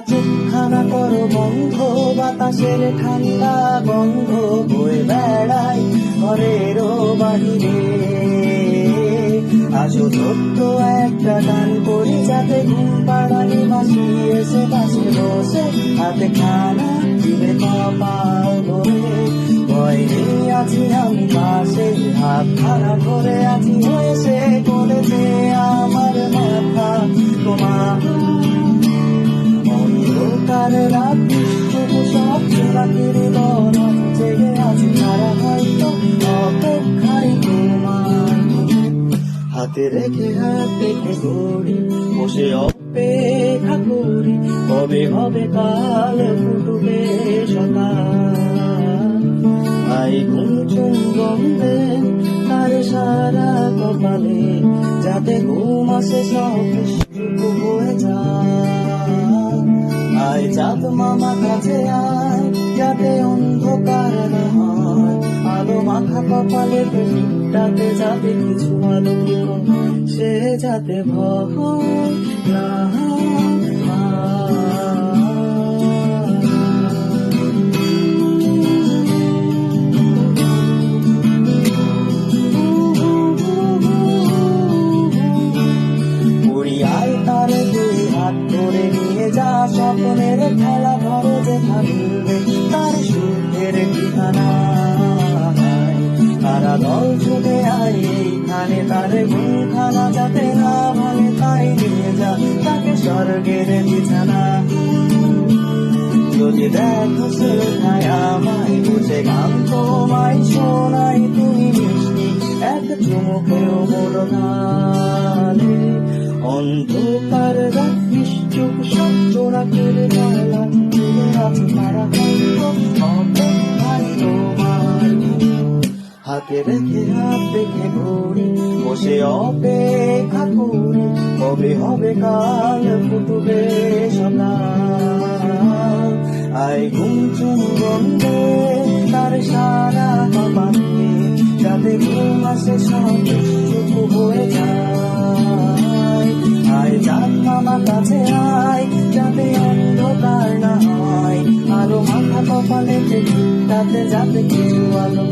চোখখানা করো বন্ধ, বাতাসের ঠান্ডা গন্ধ বয়ে বেড়াই ঘরেরও বাহিরে। আজও ছোট্ট একটা গান করি, যাতে ঘুম পাড়ানি বাসি এসে পাশে বসে হাতে খানা দিবে কপাল ধরে। ভয়ে আছি আমি পাশে, হাত খানা ধরে আছি হয়েছে করেছে আমার মাথা তোমার। অন্ধকার রাত শুধু সব চোরাকের দল জেগে আছি, তারা হয়তো অপেক্ষায় তোমার। হাতে রেখে হাত দেখে ঘড়ি বসে অপেক্ষা করি, কবে হবে কাল ফুটবে সকাল। আই ঘুমচুম গন্ধে তার সারা কপালে, যাতে ঘুম আসে সব শুরু হয়ে যায়। আয় চাঁদ মামা কাছে আয়, যাতে অন্ধকার না হয়। আলো মাখা কপালে পেটাতে যাতে কিছু আলো সে যাতে ভয় না ধরে নিয়ে যা স্বপ্নের খেলা ঘরে দেখা মিলবে তার সুখের ঠিকানা। তারা দল ছুটে আয় এইখানে, তার ঘুমখানা যাতে না ভাঙে তাই নিয়ে যা তাকে স্বর্গের বিছানা। যদি দেখো সেখায় আমায় বুঝে গান তোমায় শোনাই, তুমি মিষ্টি এক চুমুকেও মোর গানে। অন্ধকার রাত নিশ্চুপ সব চোরাকের গলা জেগে আছে, তারা হয়তো অপেক্ষায় তোমার। হাতে রেখে হাত দেখে ঘড়ি বসে অপেক্ষা করি, কবে হবে কাল ফুটবে সকাল। আয় ঘুমচুম গন্ধে তার সারা কপালে, যাতে ঘুম আসে সব চুপ হয়ে যায়। আয় চাঁদ মামা কাছে আয়, যাতে অন্ধকার না হয়। আলো মাখা কপালে তাতে যাতে কিছু আলো